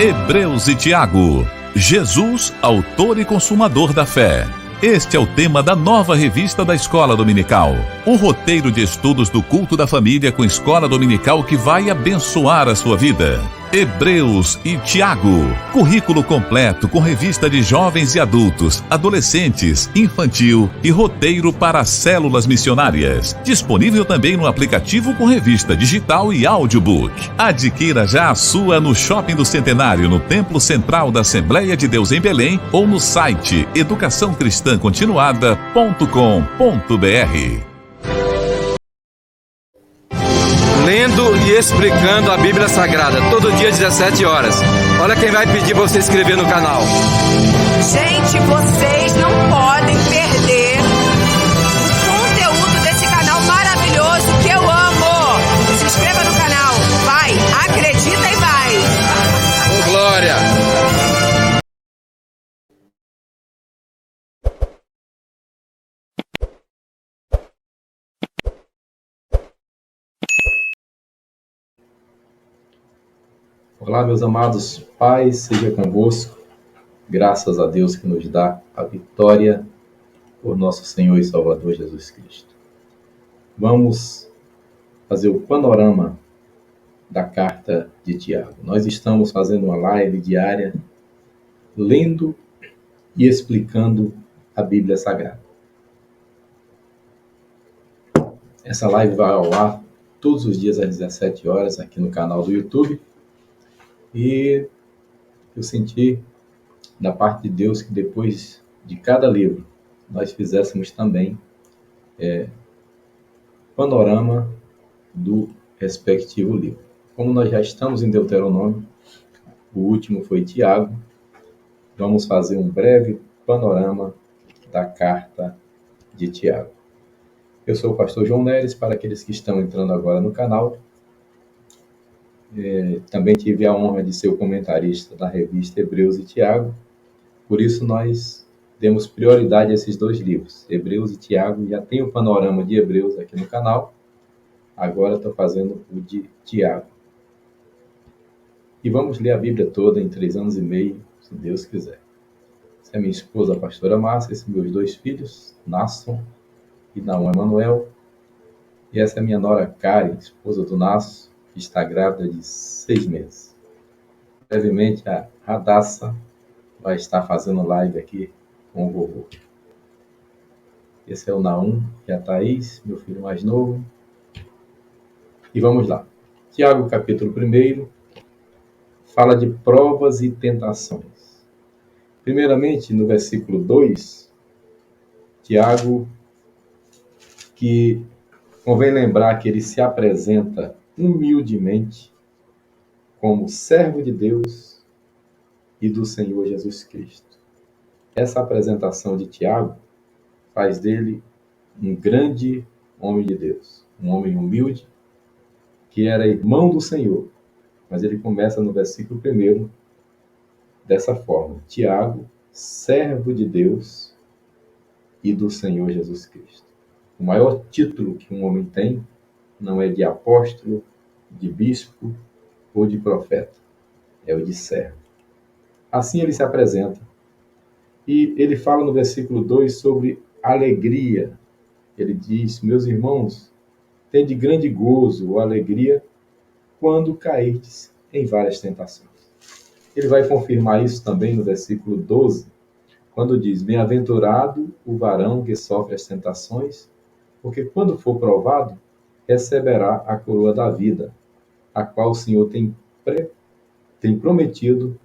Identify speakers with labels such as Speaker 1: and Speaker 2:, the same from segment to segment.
Speaker 1: Hebreus e Tiago. Jesus, autor e consumador da fé. Este é o tema da nova revista da Escola Dominical. Um roteiro de estudos do culto da família com escola dominical que vai abençoar a sua vida. Hebreus e Tiago. Currículo completo com revista de jovens e adultos, adolescentes, infantil e roteiro para células missionárias. Disponível também no aplicativo com revista digital e audiobook. Adquira já a sua no Shopping do Centenário, no Templo Central da Assembleia de Deus em Belém ou no site educaçãocristãcontinuada.com.br.
Speaker 2: Lendo e explicando a Bíblia Sagrada, todo dia 17 horas. Olha quem vai pedir para você inscrever no canal.
Speaker 3: Gente, vocês não podem perder o conteúdo desse canal maravilhoso que eu amo. Se inscreva no canal, vai, acredita e vai.
Speaker 2: Ô, glória!
Speaker 4: Olá, meus amados, paz seja convosco, graças a Deus que nos dá a vitória por nosso Senhor e Salvador Jesus Cristo. Vamos fazer o panorama da carta de Tiago. Nós estamos fazendo uma live diária, lendo e explicando a Bíblia Sagrada. Essa live vai ao ar todos os dias às 17 horas aqui no canal do YouTube. E eu senti da parte de Deus que depois de cada livro nós fizéssemos também panorama do respectivo livro. Como nós já estamos em Deuteronômio, o último foi Tiago, vamos fazer um breve panorama da carta de Tiago. Eu sou o pastor João Neres, para aqueles que estão entrando agora no canal. Também tive a honra de ser o comentarista da revista Hebreus e Tiago, por isso nós demos prioridade a esses dois livros, Hebreus e Tiago. Já tem o panorama de Hebreus aqui no canal, agora estou fazendo o de Tiago. E vamos ler a Bíblia toda em 3 anos e meio, se Deus quiser. Essa é minha esposa, a pastora Márcia, esses meus 2 filhos, Nasson e Naum Emanuel, e essa é minha nora Karen, esposa do Nasson, que está grávida de 6 meses. Brevemente, a Radassa vai estar fazendo live aqui com o vovô. Esse é o Naum e a Thaís, meu filho mais novo. E vamos lá. Tiago, capítulo 1, fala de provas e tentações. Primeiramente, no versículo 2, Tiago, que convém lembrar que ele se apresenta humildemente como servo de Deus e do Senhor Jesus Cristo. Essa apresentação de Tiago faz dele um grande homem de Deus, um homem humilde, que era irmão do Senhor. Mas ele começa no versículo 1 dessa forma: Tiago, servo de Deus e do Senhor Jesus Cristo. O maior título que um homem tem não é de apóstolo, de bispo ou de profeta, é o de servo. Assim ele se apresenta. E ele fala no versículo 2 sobre alegria. Ele diz: meus irmãos, tende grande gozo ou alegria quando cairdes em várias tentações. Ele vai confirmar isso também no versículo 12, quando diz: bem-aventurado o varão que sofre as tentações, porque quando for provado, receberá a coroa da vida, a qual o Senhor tem prometido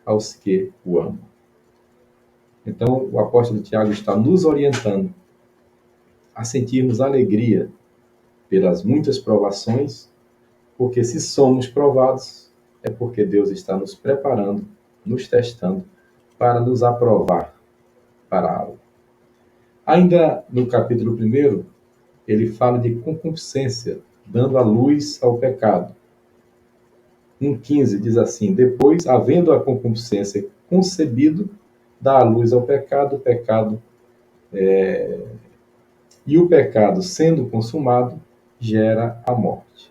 Speaker 4: aos que o amam. Então, o apóstolo Tiago está nos orientando a sentirmos alegria pelas muitas provações, porque se somos provados, é porque Deus está nos preparando, nos testando, para nos aprovar para algo. Ainda no capítulo 1, ele fala de concupiscência, dando a luz ao pecado. 1,15 diz assim: depois, havendo a concupiscência concebido, dá a luz ao pecado, e o pecado, sendo consumado, gera a morte.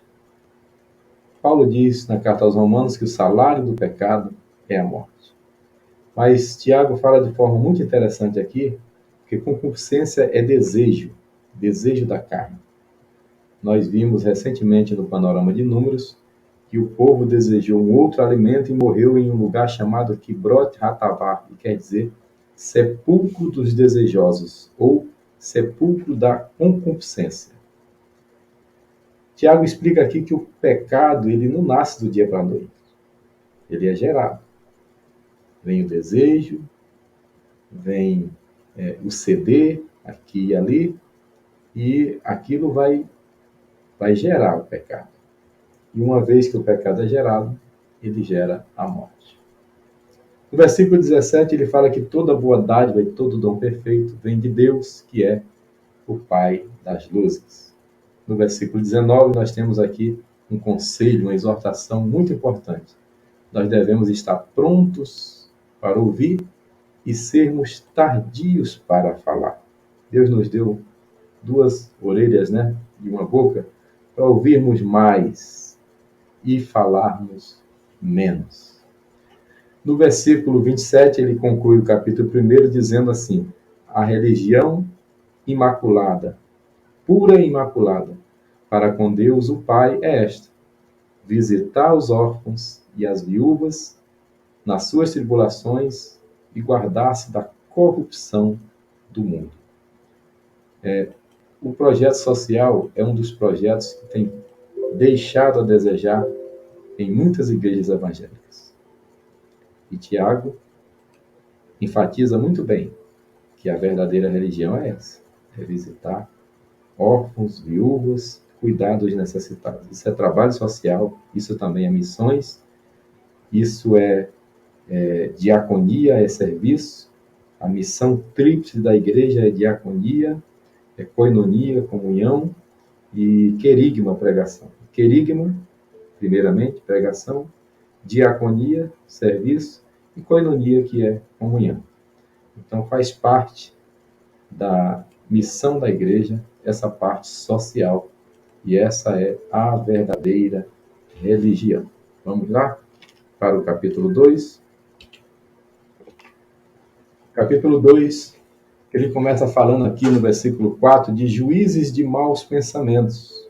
Speaker 4: Paulo diz na carta aos Romanos que o salário do pecado é a morte. Mas Tiago fala de forma muito interessante aqui, que concupiscência é desejo, desejo da carne. Nós vimos recentemente no panorama de Números que o povo desejou um outro alimento e morreu em um lugar chamado Kibrot Hatavar, que quer dizer sepulcro dos desejosos, ou sepulcro da concupiscência. Tiago explica aqui que o pecado ele não nasce do dia para a noite. Ele é gerado. Vem o desejo, vem o ceder aqui e ali, e aquilo vai gerar o pecado. E uma vez que o pecado é gerado, ele gera a morte. No versículo 17, ele fala que toda boa dádiva e todo dom perfeito vem de Deus, que é o Pai das luzes. No versículo 19, nós temos aqui um conselho, uma exortação muito importante. Nós devemos estar prontos para ouvir e sermos tardios para falar. Deus nos deu duas orelhas, e uma boca, para ouvirmos mais e falarmos menos. No versículo 27, ele conclui o capítulo 1 dizendo assim: a religião imaculada, pura e imaculada, para com Deus o Pai é esta: visitar os órfãos e as viúvas nas suas tribulações e guardar-se da corrupção do mundo. O projeto social é um dos projetos que tem deixado a desejar em muitas igrejas evangélicas. E Tiago enfatiza muito bem que a verdadeira religião é essa: é visitar órfãos, viúvas, cuidar dos necessitados. Isso é trabalho social, isso também é missões, isso é diaconia, é serviço. A missão tríplice da igreja é diaconia, é koinonia, comunhão, e querigma, pregação. Querigma, primeiramente, pregação, diaconia, serviço, e koinonia, que é comunhão. Então, faz parte da missão da igreja essa parte social, e essa é a verdadeira religião. Vamos lá para o capítulo 2. Capítulo 2, ele começa falando aqui no versículo 4 de juízes de maus pensamentos.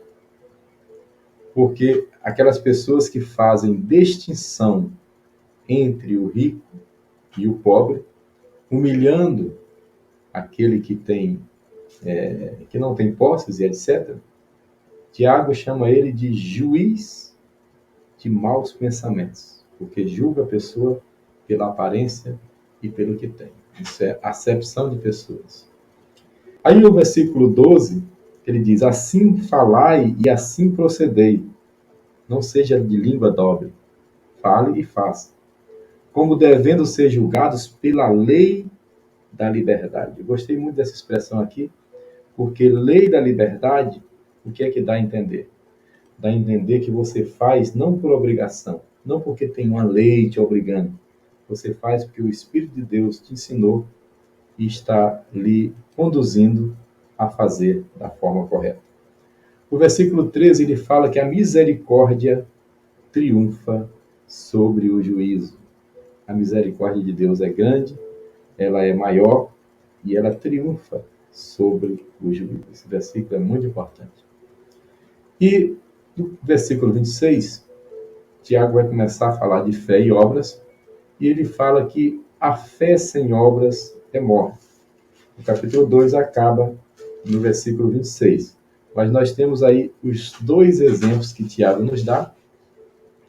Speaker 4: Porque aquelas pessoas que fazem distinção entre o rico e o pobre, humilhando aquele que não tem posses e etc., Tiago chama ele de juiz de maus pensamentos, porque julga a pessoa pela aparência e pelo que tem. Isso é acepção de pessoas. Aí no versículo 12, ele diz: assim falai e assim procedei, não seja de língua dobre, fale e faça, como devendo ser julgados pela lei da liberdade. Eu gostei muito dessa expressão aqui, porque lei da liberdade, o que é que dá a entender? Dá a entender que você faz não por obrigação, não porque tem uma lei te obrigando. Você faz porque o Espírito de Deus te ensinou e está lhe conduzindo a fazer da forma correta. O versículo 13, ele fala que a misericórdia triunfa sobre o juízo. A misericórdia de Deus é grande, ela é maior e ela triunfa sobre o juízo. Esse versículo é muito importante. E no versículo 26, Tiago vai começar a falar de fé e obras, e ele fala que a fé sem obras é morte. O capítulo 2 acaba no versículo 26. Mas nós temos aí os dois exemplos que Tiago nos dá,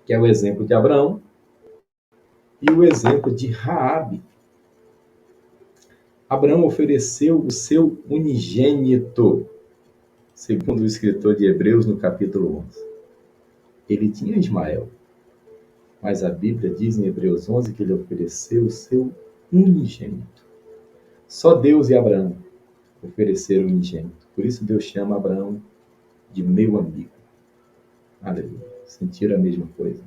Speaker 4: que é o exemplo de Abraão e o exemplo de Raabe. Abraão ofereceu o seu unigênito, segundo o escritor de Hebreus, no capítulo 11. Ele tinha Ismael, mas a Bíblia diz em Hebreus 11 que ele ofereceu o seu unigênito. Só Deus e Abraão ofereceram o unigênito. Por isso Deus chama Abraão de meu amigo. Aleluia. Sentir a mesma coisa.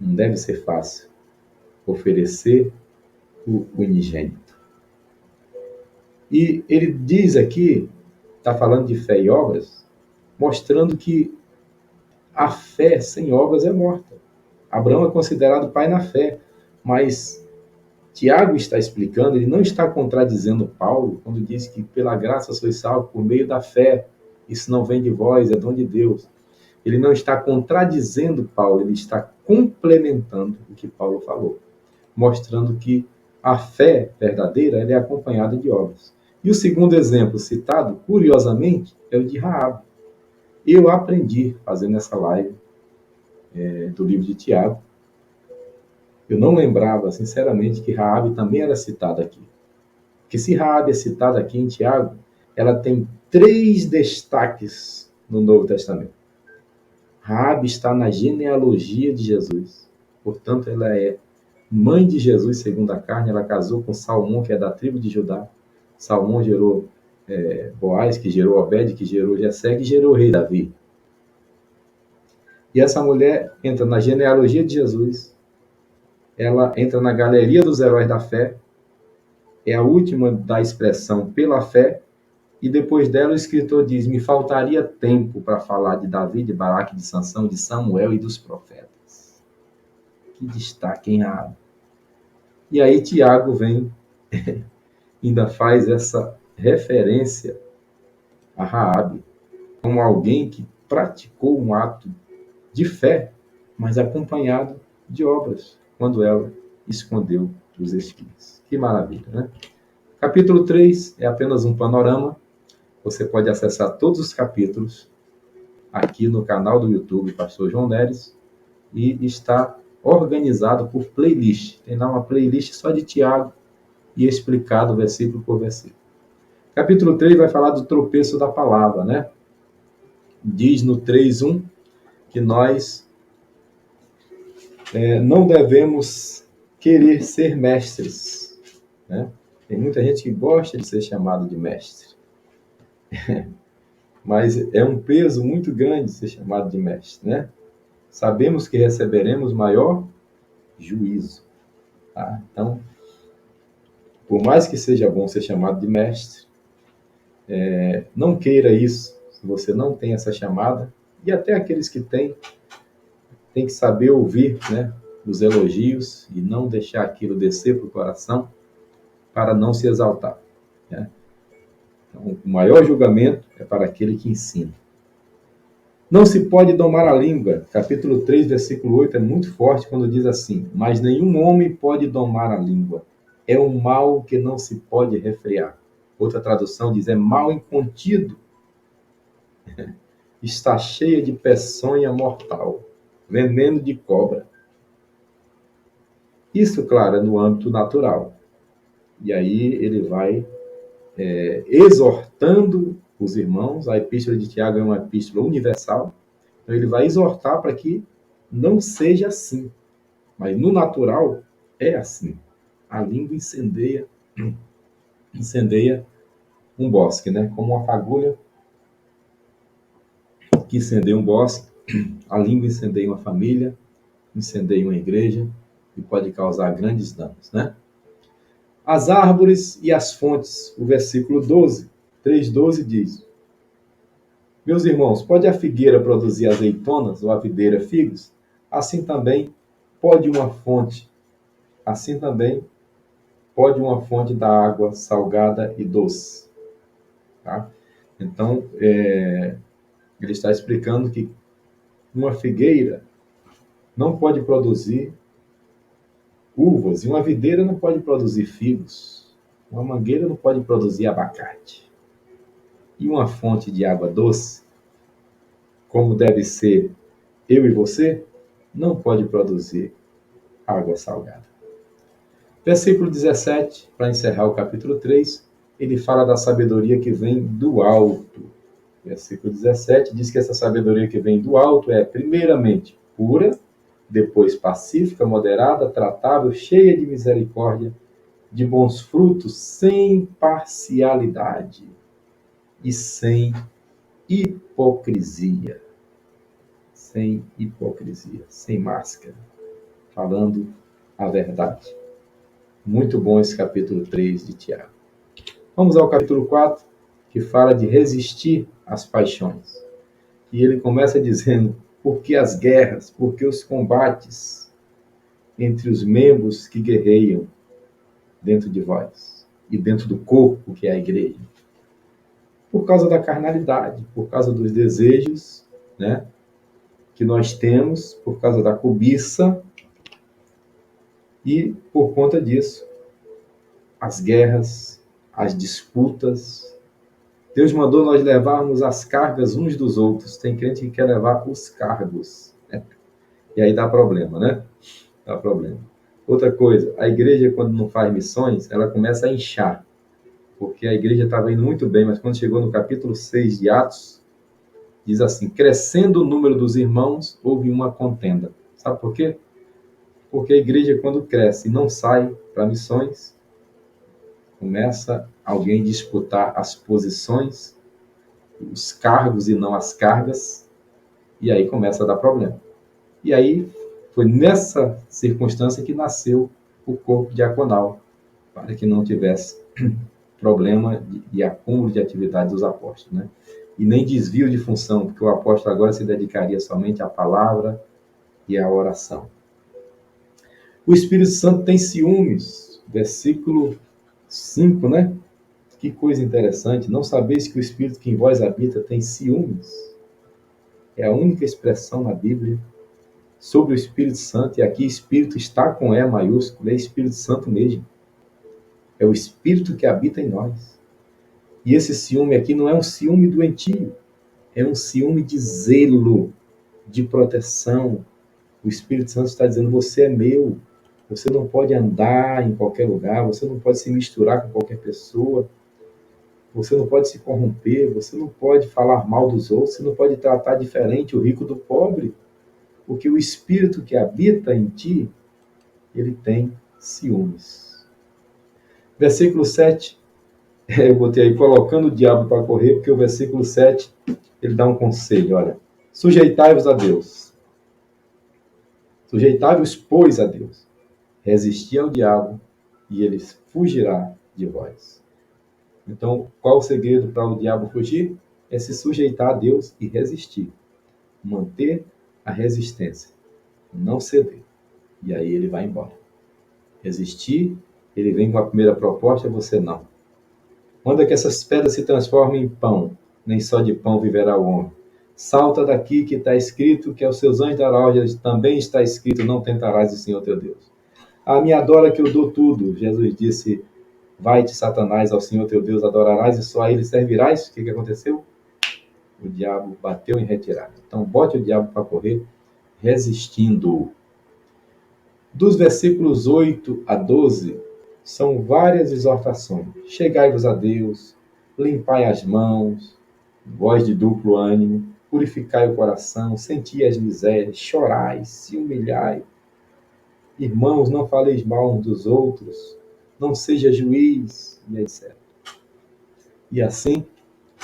Speaker 4: Não deve ser fácil oferecer o unigênito. E ele diz aqui, está falando de fé e obras, mostrando que A fé sem obras é morta. Abraão é considerado pai na fé, mas Tiago está explicando, ele não está contradizendo Paulo quando diz que pela graça sois salvos por meio da fé. Isso não vem de vós, é dom de Deus. Ele não está contradizendo Paulo, ele está complementando o que Paulo falou, mostrando que a fé verdadeira ela é acompanhada de obras. E o segundo exemplo citado, curiosamente, é o de Raabe. Eu aprendi, fazendo essa live do livro de Tiago, eu não lembrava, sinceramente, que Raabe também era citada aqui. Porque se Raabe é citada aqui em Tiago, ela tem 3 destaques no Novo Testamento. Raabe está na genealogia de Jesus. Portanto, ela é mãe de Jesus segundo a carne. Ela casou com Salmão, que é da tribo de Judá. Salmão gerou Boaz, que gerou Obed, que gerou Jessé, que gerou o rei Davi. E essa mulher entra na genealogia de Jesus. Ela entra na galeria dos heróis da fé. É a última da expressão pela fé. E depois dela o escritor diz, me faltaria tempo para falar de Davi, de Baraque, de Sansão, de Samuel e dos profetas. Que destaque, hein, Raabe? E aí Tiago vem, ainda faz essa referência a Raabe como alguém que praticou um ato de fé, mas acompanhado de obras, quando ela escondeu os espias. Que maravilha, né? Capítulo 3 é apenas um panorama. Você pode acessar todos os capítulos aqui no canal do YouTube Pastor João Neres e está organizado por playlist. Tem lá uma playlist só de Tiago e explicado versículo por versículo. Capítulo 3 vai falar do tropeço da palavra, né? Diz no 3:1 que nós não devemos querer ser mestres, né? Tem muita gente que gosta de ser chamado de mestre. Mas é um peso muito grande ser chamado de mestre, né? Sabemos que receberemos maior juízo. Tá? Então, por mais que seja bom ser chamado de mestre, não queira isso, se você não tem essa chamada, e até aqueles que têm, tem que saber ouvir, né, os elogios e não deixar aquilo descer para o coração para não se exaltar, né? Então, o maior julgamento é para aquele que ensina. Não se pode domar a língua. Capítulo 3, versículo 8 é muito forte quando diz assim, mas nenhum homem pode domar a língua. É um mal que não se pode refrear. Outra tradução diz, é mal incontido. Está cheia de peçonha mortal, veneno de cobra. Isso, claro, é no âmbito natural. E aí ele vai exortando os irmãos. A epístola de Tiago é uma epístola universal. Então ele vai exortar para que não seja assim. Mas no natural é assim. A língua incendeia um bosque, né? Como uma fagulha que incendeia um bosque, a língua incendeia uma família, incendeia uma igreja e pode causar grandes danos, né? As árvores e as fontes, o versículo 3:12 diz, meus irmãos, pode a figueira produzir azeitonas ou a videira figos? Assim também pode uma fonte da água salgada e doce. Tá? Então, ele está explicando que uma figueira não pode produzir uvas, e uma videira não pode produzir figos, uma mangueira não pode produzir abacate. E uma fonte de água doce, como deve ser eu e você, não pode produzir água salgada. Versículo 17, para encerrar o capítulo 3, ele fala da sabedoria que vem do alto. Versículo 17 diz que essa sabedoria que vem do alto é, primeiramente, pura, depois pacífica, moderada, tratável, cheia de misericórdia, de bons frutos, sem parcialidade e sem hipocrisia. Sem hipocrisia, sem máscara, falando a verdade. Muito bom esse capítulo 3 de Tiago. Vamos ao capítulo 4, que fala de resistir às paixões. E ele começa dizendo Por que as guerras? Por que os combates entre os membros que guerreiam dentro de vós e dentro do corpo que é a igreja? Por causa da carnalidade, por causa dos desejos, né, que nós temos, por causa da cobiça, e por conta disso, as guerras, as disputas. Deus mandou nós levarmos as cargas uns dos outros. Tem crente que quer levar os cargos, né? E aí dá problema, né? Dá problema. Outra coisa, a igreja, quando não faz missões, ela começa a inchar. Porque a igreja estava indo muito bem, mas quando chegou no capítulo 6 de Atos, diz assim: crescendo o número dos irmãos, houve uma contenda. Sabe por quê? Porque a igreja, quando cresce e não sai para missões, começa alguém a disputar as posições, os cargos e não as cargas, e aí começa a dar problema. E aí foi nessa circunstância que nasceu o corpo diaconal, para que não tivesse problema de acúmulo de atividade dos apóstolos, né? E nem desvio de função, porque o apóstolo agora se dedicaria somente à palavra e à oração. O Espírito Santo tem ciúmes, versículo 5, né? Que coisa interessante. Não sabeis que o Espírito que em vós habita tem ciúmes? É a única expressão na Bíblia sobre o Espírito Santo, e aqui Espírito está com E maiúsculo, é Espírito Santo mesmo. É o Espírito que habita em nós. E esse ciúme aqui não é um ciúme doentio, é um ciúme de zelo, de proteção. O Espírito Santo está dizendo: você é meu, você não pode andar em qualquer lugar, você não pode se misturar com qualquer pessoa, você não pode se corromper, você não pode falar mal dos outros, você não pode tratar diferente o rico do pobre, porque o Espírito que habita em ti, ele tem ciúmes. Versículo 7, eu botei aí, colocando o diabo para correr, porque o versículo 7, ele dá um conselho, olha: sujeitai-vos a Deus. Sujeitai-vos, pois, a Deus. Resisti ao diabo e ele fugirá de vós. Então, qual o segredo para o diabo fugir? É se sujeitar a Deus e resistir. Manter a resistência. Não ceder. E aí ele vai embora. Resistir, ele vem com a primeira proposta, você não. Manda que essas pedras se transformem em pão. Nem só de pão viverá o homem. Salta daqui que está escrito que aos seus anjos dará ordens. Também está escrito: não tentarás o Senhor teu Deus. A me adora que eu dou tudo. Jesus disse: vai-te, Satanás, ao Senhor teu Deus adorarás e só a ele servirás. O que aconteceu? O diabo bateu em retirada. Então, bote o diabo para correr, resistindo. Dos versículos 8 a 12, são várias exortações. Chegai-vos a Deus, limpai as mãos, vós de duplo ânimo, purificai o coração, senti as misérias, chorai, se humilhai. Irmãos, não faleis mal uns dos outros, não seja juiz, e etc. E assim,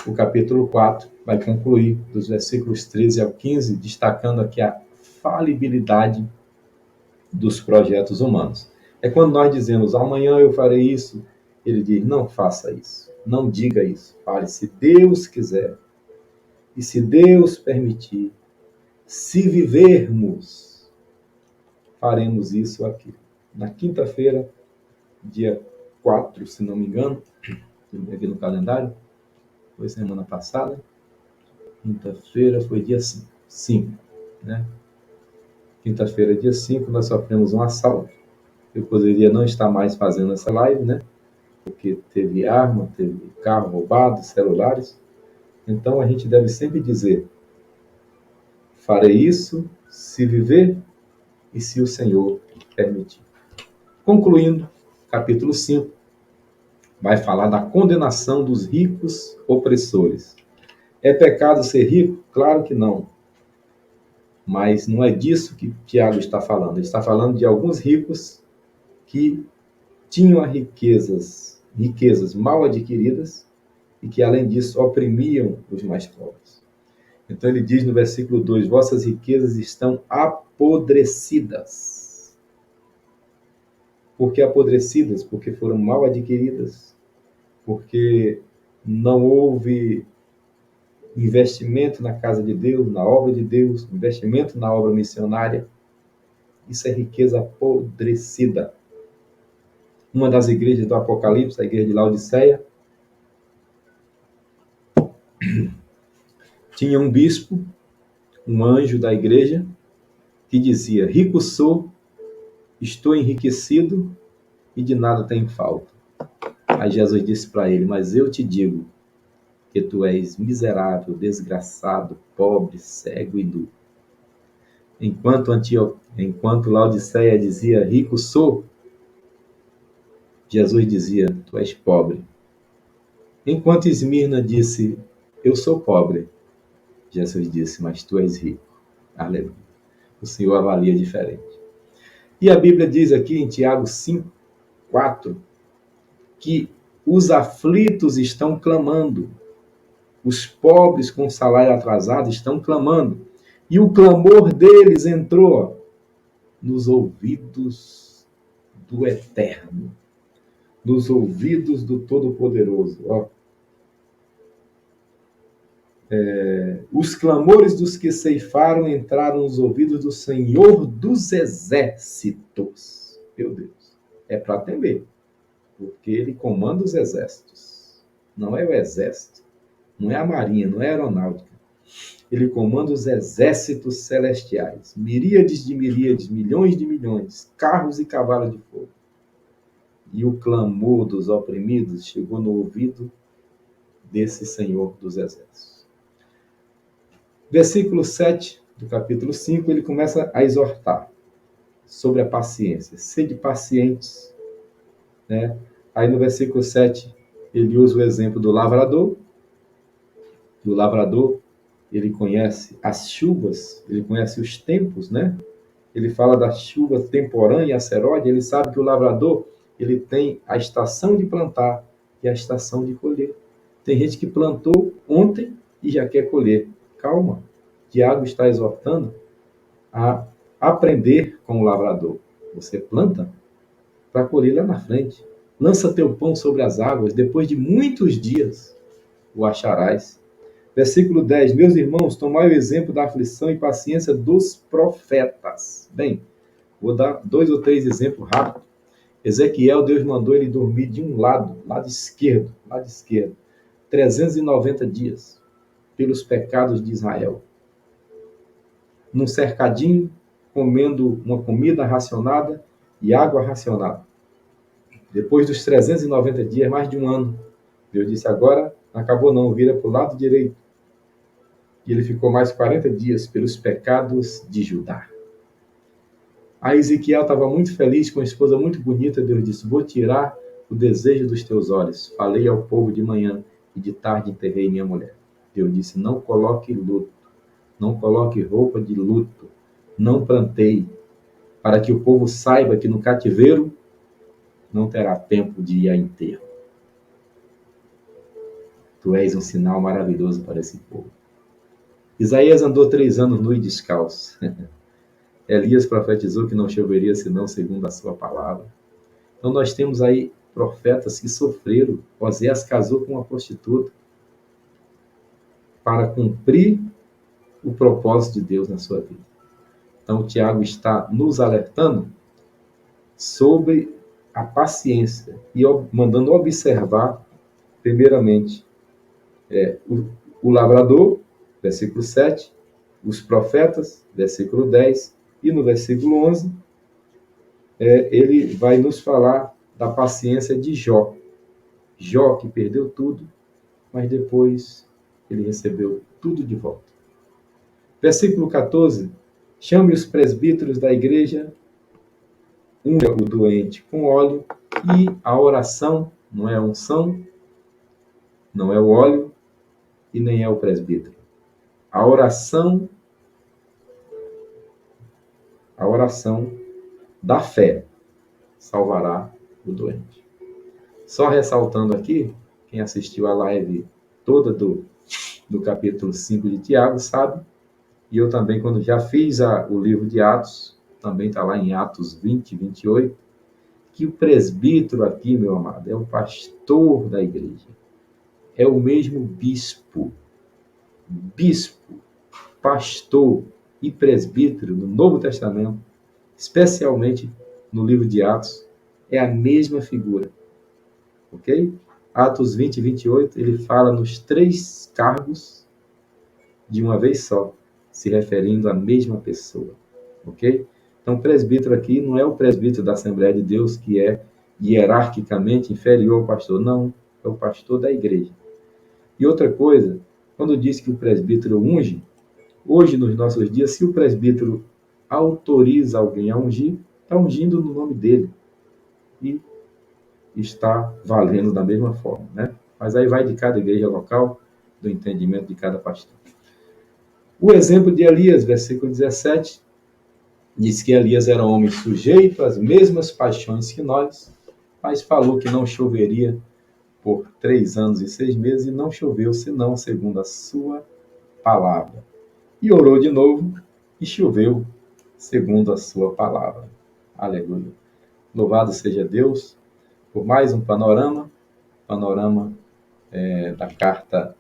Speaker 4: o capítulo 4 vai concluir, dos versículos 13 ao 15, destacando aqui a falibilidade dos projetos humanos. É quando nós dizemos: amanhã eu farei isso, ele diz: não faça isso, não diga isso, fale se Deus quiser, e se Deus permitir, se vivermos, faremos isso aqui. Na quinta-feira, dia 4, se não me engano, aqui no calendário, foi semana passada, quinta-feira foi dia 5, né? Quinta-feira, dia 5, nós sofremos um assalto. Eu poderia não estar mais fazendo essa live, né? Porque teve arma, teve carro roubado, celulares. Então a gente deve sempre dizer: farei isso se viver e se o Senhor permitir. Concluindo, capítulo 5 vai falar da condenação dos ricos opressores. É pecado ser rico? Claro que não. Mas não é disso que Tiago está falando. Ele está falando de alguns ricos que tinham riquezas mal adquiridas e que, além disso, oprimiam os mais pobres. Então ele diz no versículo 2: vossas riquezas estão apodrecidas. Por que apodrecidas? Porque foram mal adquiridas, porque não houve investimento na casa de Deus, na obra de Deus, investimento na obra missionária. Isso é riqueza apodrecida. Uma das igrejas do Apocalipse, a igreja de Laodiceia, tinha um bispo, um anjo da igreja, que dizia: rico sou, estou enriquecido e de nada tenho falta. Aí Jesus disse para ele: mas eu te digo que tu és miserável, desgraçado, pobre, cego e nu. Enquanto Laodiceia dizia: rico sou, Jesus dizia: tu és pobre. Enquanto Esmirna disse: eu sou pobre, Jesus disse: mas tu és rico. Aleluia. O Senhor avalia diferente. E a Bíblia diz aqui em Tiago 5, 4, que os aflitos estão clamando, os pobres com salário atrasado estão clamando, e o clamor deles entrou nos ouvidos do Eterno, nos ouvidos do Todo-Poderoso. Os clamores dos que ceifaram entraram nos ouvidos do Senhor dos Exércitos. Meu Deus, é para temer, porque ele comanda os exércitos. Não é o exército, não é a marinha, não é a aeronáutica. Ele comanda os exércitos celestiais. Miríades de miríades, milhões de milhões, carros e cavalos de fogo. E o clamor dos oprimidos chegou no ouvido desse Senhor dos Exércitos. Versículo 7 do capítulo 5, ele começa a exortar sobre a paciência. Sede pacientes. Né? Aí no versículo 7, ele usa o exemplo do lavrador. O lavrador, ele conhece as chuvas, ele conhece os tempos, né? Ele fala da chuva temporânea e acerode, ele sabe que o lavrador, ele tem a estação de plantar e a estação de colher. Tem gente que plantou ontem e já quer colher. Calma. Tiago está exortando a aprender com o lavrador. Você planta para colher lá na frente. Lança teu pão sobre as águas, depois de muitos dias o acharás. Versículo 10. Meus irmãos, tomai o exemplo da aflição e paciência dos profetas. Bem, vou dar 2 ou 3 exemplos rápidos. Ezequiel, Deus mandou ele dormir de um lado esquerdo, 390 dias, pelos pecados de Israel. Num cercadinho, comendo uma comida racionada e água racionada. Depois dos 390 dias, mais de um ano, Deus disse: agora não acabou não, vira para o lado direito. E ele ficou mais 40 dias pelos pecados de Judá. Aí Ezequiel estava muito feliz, com uma esposa muito bonita. Deus disse: vou tirar o desejo dos teus olhos. Falei ao povo de manhã e de tarde enterrei minha mulher. Deus disse: não coloque luto, não coloque roupa de luto, não pranteie, para que o povo saiba que no cativeiro não terá tempo de ir a enterro. Tu és um sinal maravilhoso para esse povo. Isaías andou 3 anos nu e descalço. Elias profetizou que não choveria senão segundo a sua palavra. Então nós temos aí profetas que sofreram. Oséias casou com uma prostituta para cumprir o propósito de Deus na sua vida. Então o Tiago está nos alertando sobre a paciência e mandando observar, primeiramente, o lavrador, versículo 7, os profetas, versículo 10, e no versículo 11, ele vai nos falar da paciência de Jó. Jó, que perdeu tudo, mas depois ele recebeu tudo de volta. Versículo 14, chame os presbíteros da igreja, unja o doente com óleo, e a oração não é a unção, não é o óleo e nem é o presbítero. A oração da fé salvará o doente. Só ressaltando aqui, quem assistiu a live toda do capítulo 5 de Tiago sabe, e eu também, quando já fiz o livro de Atos, também está lá em Atos 20, 28, que o presbítero aqui, meu amado, é o pastor da igreja. É o mesmo bispo. bispo, pastor e presbítero no Novo Testamento, especialmente no livro de Atos, é a mesma figura, ok? Atos 20 e 28, ele fala nos 3 cargos de uma vez só, se referindo à mesma pessoa, ok? Então, presbítero aqui não é o presbítero da Assembleia de Deus, que é hierarquicamente inferior ao pastor, não, é o pastor da igreja. E outra coisa, quando diz que o presbítero unge, hoje, nos nossos dias, se o presbítero autoriza alguém a ungir, está ungindo no nome dele. E está valendo da mesma forma, né? Mas aí vai de cada igreja local, do entendimento de cada pastor. O exemplo de Elias, versículo 17, diz que Elias era um homem sujeito às mesmas paixões que nós, mas falou que não choveria por 3 anos e 6 meses, e não choveu, senão segundo a sua palavra. E orou de novo, e choveu segundo a sua palavra. Aleluia. Louvado seja Deus por mais um panorama da carta,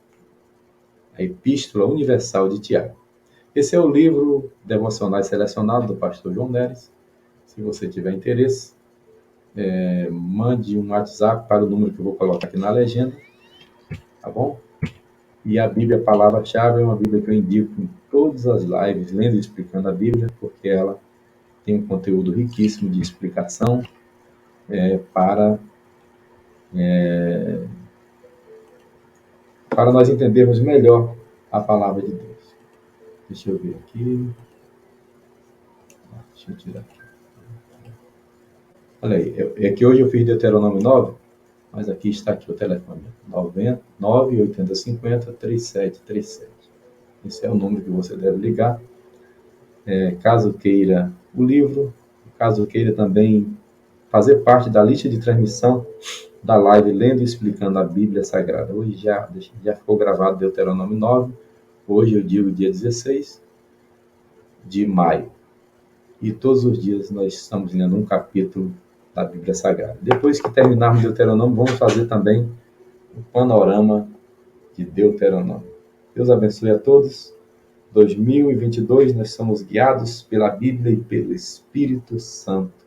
Speaker 4: a Epístola Universal de Tiago. Esse é o livro devocionais selecionado do pastor João Neres. Se você tiver interesse, mande um WhatsApp para o número que eu vou colocar aqui na legenda, tá bom? E a Bíblia, a palavra-chave, é uma Bíblia que eu indico em todas as lives, lendo e explicando a Bíblia, porque ela tem um conteúdo riquíssimo de explicação para nós entendermos melhor a palavra de Deus. Deixa eu ver aqui. Deixa eu tirar aqui. Olha aí, é que hoje eu fiz Deuteronômio 9, mas aqui está aqui o telefone. 98050-3737. Esse é o número que você deve ligar. Caso queira o livro, caso queira também fazer parte da lista de transmissão da live Lendo e Explicando a Bíblia Sagrada. Hoje já ficou gravado Deuteronômio 9, hoje eu digo dia 16 de maio. E todos os dias nós estamos lendo um capítulo da Bíblia Sagrada. Depois que terminarmos Deuteronômio, vamos fazer também o panorama de Deuteronômio. Deus abençoe a todos. 2022 nós somos guiados pela Bíblia e pelo Espírito Santo.